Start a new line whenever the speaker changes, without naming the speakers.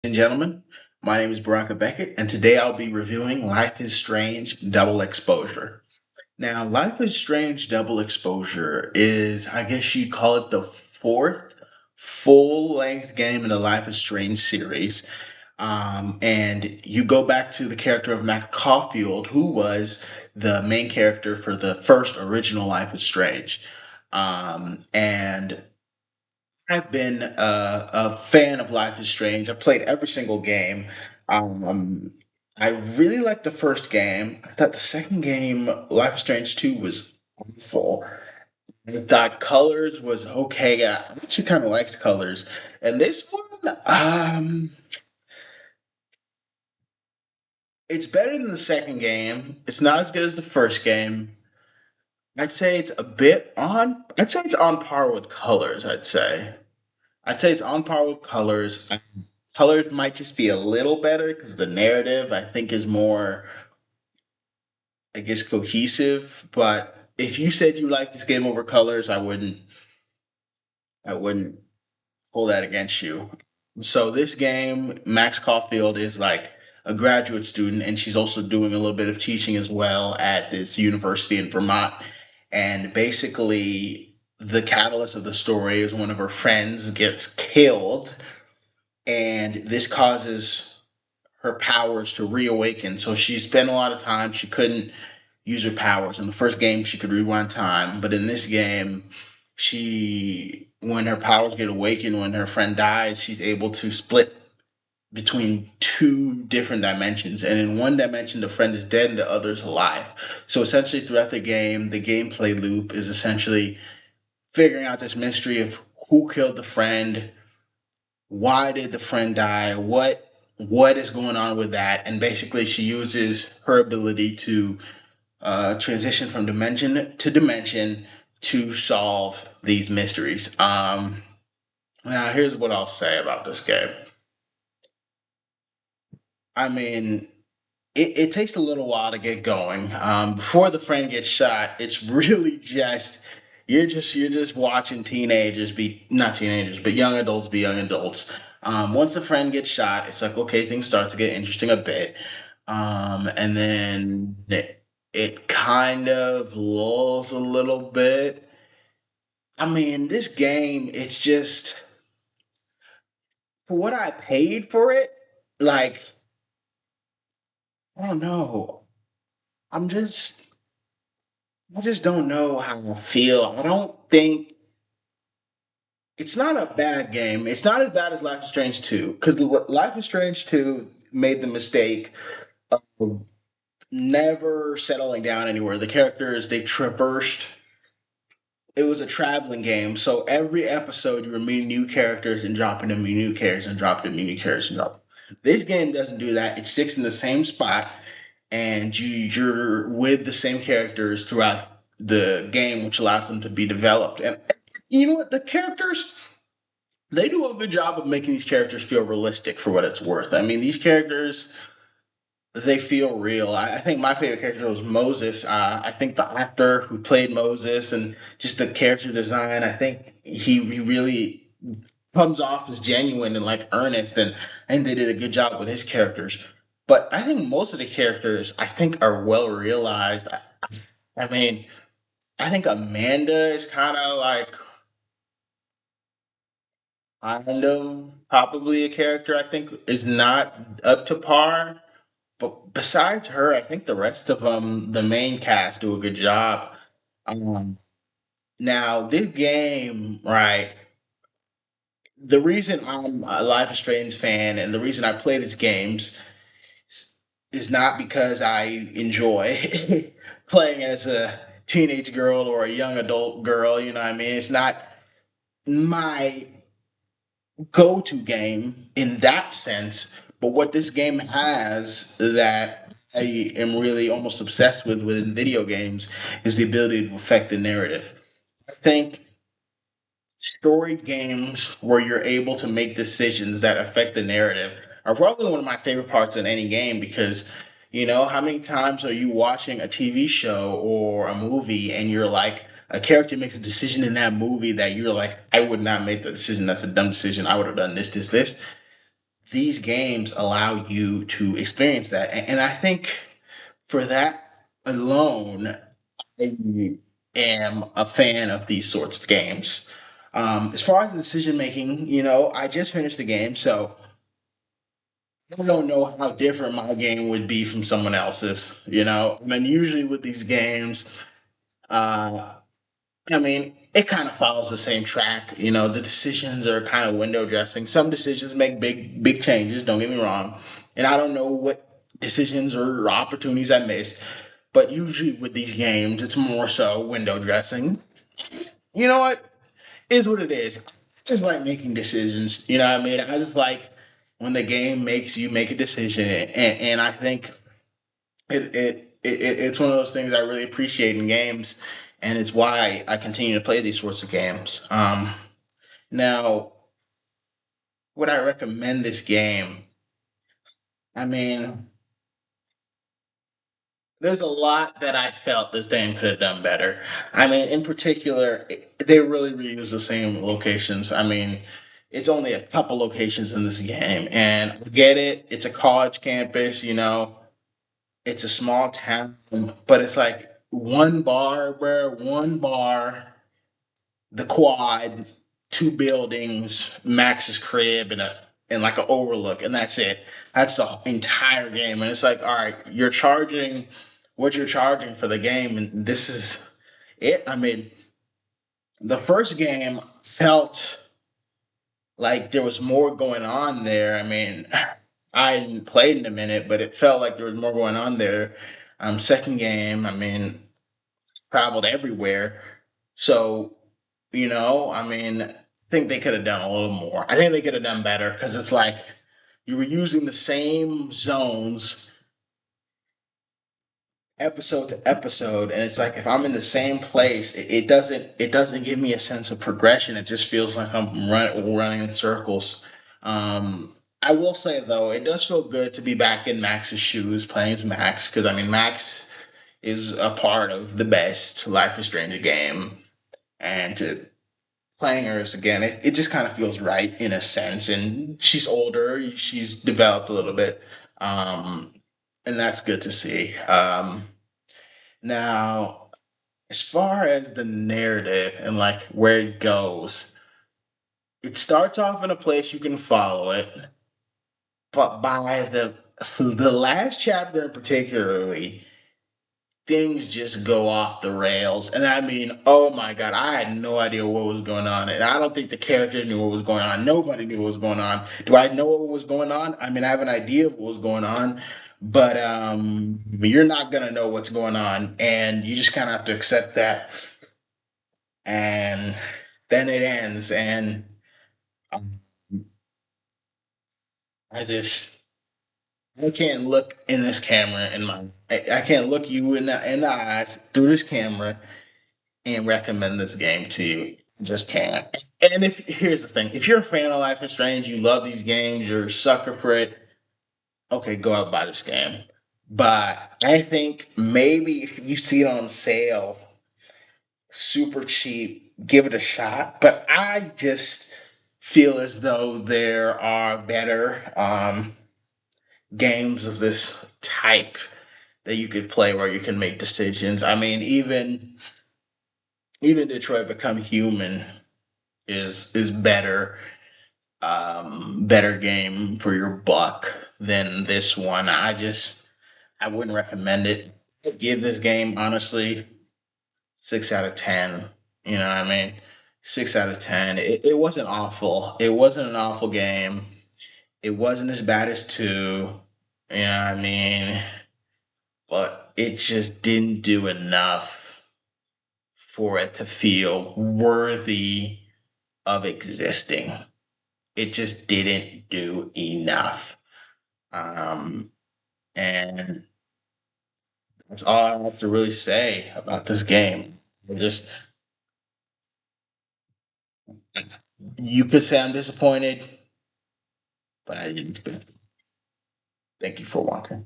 and gentlemen. My name is Baraka Beckett, and today I'll be reviewing Life is Strange Double Exposure. Now, Life is Strange Double Exposure is, I guess you'd call it the fourth full length game in the Life is Strange series. And you go back to the character of Matt Caulfield, who was the main character for the first original Life is Strange. And I've been a fan of Life is Strange. I've played every single game. Um, I really liked the first game. I thought the second game, Life is Strange 2, was awful. I thought Colors was okay. I actually kind of liked Colors. And this one, it's better than the second game. It's not as good as the first game. I'd say it's on par with Colors, I'd say. I'd say it's on par with Colors. Colors might just be a little better because the narrative I think is more, I guess, cohesive. But if you said you like this game over Colors, I wouldn't hold that against you. So this game, Max Caulfield is like a graduate student, and she's also doing a little bit of teaching as well at this university in Vermont. And basically, the catalyst of the story is one of her friends gets killed, and this causes her powers to reawaken. So she spent a lot of time she couldn't use her powers. In the first game, she could rewind time, but in this game, when her powers get awakened, when her friend dies, she's able to split between two different dimensions. And in one dimension, the friend is dead and the other is alive. So essentially, throughout the gameplay loop is essentially figuring out this mystery of who killed the friend, why did the friend die, what is going on with that, and basically she uses her ability to transition from dimension to dimension to solve these mysteries. Now, here's what I'll say about this game. I mean, it takes a little while to get going. Before the friend gets shot, it's really just you're just watching teenagers be not teenagers, but young adults be young adults. Once the friend gets shot, it's like okay, things start to get interesting a bit, and then it kind of lulls a little bit. I mean, this game, it's just for what I paid for it. Like I don't know. I'm just I just don't know how I feel. I don't think it's not a bad game. It's not as bad as Life is Strange 2 because Life is Strange 2 made the mistake of never settling down anywhere. The characters they traversed. It was a traveling game, so every episode you were meeting new characters and dropping them new characters and dropping them new characters and drop. This game doesn't do that. It sticks in the same spot, and you're with the same characters throughout the game, which allows them to be developed. And you know what? The characters they do a good job of making these characters feel realistic for what it's worth. I mean, these characters they feel real. I think my favorite character was Moses. I think the actor who played Moses and just the character design. I think he really comes off as genuine and like earnest, and they did a good job with his characters. But I think most of the characters I think are well realized. I mean, I think Amanda is kind of probably a character I think is not up to par. But besides her, I think the rest of them, the main cast, do a good job. Um, Now this game, right? The reason I'm a Life is Strange fan and the reason I play these games is not because I enjoy playing as a teenage girl or a young adult girl. You know what I mean? It's not my go-to game in that sense. But what this game has that I am really almost obsessed with within video games is the ability to affect the narrative. I think story games where you're able to make decisions that affect the narrative are probably one of my favorite parts in any game because how many times are you watching a TV show or a movie and you're like a character makes a decision in that movie that you're like I would not make that decision, that's a dumb decision, I would have done this. these games allow you to experience that. And I think for that alone, I am a fan of these sorts of games. As far as the decision making, I just finished the game, so I don't know how different my game would be from someone else's. I mean, usually with these games, uh, I mean, it kind of follows the same track. The decisions are kind of window dressing. Some decisions make big, big changes. Don't get me wrong, and I don't know what decisions or opportunities I missed. But usually with these games, it's more so window dressing. You know what? Is what it is. I just like making decisions. You know what I mean? I just like when the game makes you make a decision, and I think it's one of those things I really appreciate in games, and it's why I continue to play these sorts of games. Now, would I recommend this game? I mean, there's a lot that I felt this game could have done better. I mean, in particular, they really reuse the same locations. I mean, it's only a couple locations in this game, and I get it. It's a college campus, it's a small town, but it's like one bar, bro, one bar, the quad, two buildings, Max's crib, and like an overlook, and that's it. That's the entire game, and it's like, all right, you're charging what you're charging for the game, and this is it. I mean, the first game felt like there was more going on there. I mean, I hadn't played in a minute, but it felt like there was more going on there. Second game, I mean, traveled everywhere. So, I mean, I think they could have done a little more. I think they could have done better because it's like you were using the same zones episode to episode, and it's like if I'm in the same place, it doesn't give me a sense of progression. It just feels like I'm running in circles. I will say though, it does feel good to be back in Max's shoes, playing as Max, because I mean Max is a part of the best Life is Strange game, and to playing her again, it just kind of feels right in a sense. And she's older, she's developed a little bit, um, and that's good to see. Now, as far as the narrative and like where it goes, it starts off in a place you can follow it, but by the last chapter in particularly, things just go off the rails. And I mean, oh my god, I had no idea what was going on. And I don't think the characters knew what was going on. Nobody knew what was going on. Do I know what was going on? I mean, I have an idea of what was going on, but you're not gonna know what's going on. And you just kinda have to accept that. And then it ends. And um, I just I can't look in this camera in my I can't look you in the eyes through this camera and recommend this game to you. Just can't. And if here's the thing, if you're a fan of Life is Strange, you love these games, you're a sucker for it. Okay, go out and buy this game. But I think maybe if you see it on sale, super cheap, give it a shot. But I just feel as though there are better games of this type that you could play where you can make decisions. I mean, even Detroit Become Human is better game for your buck than this one. I wouldn't recommend it. I'd give this game honestly 6 out of 10. You know what I mean? 6 out of 10. It wasn't awful. It wasn't an awful game. It wasn't as bad as two. You know what I mean? But it just didn't do enough for it to feel worthy of existing. It just didn't do enough. Um, and that's all I have to really say about this game. Just you could say I'm disappointed, but I didn't. Thank you for watching.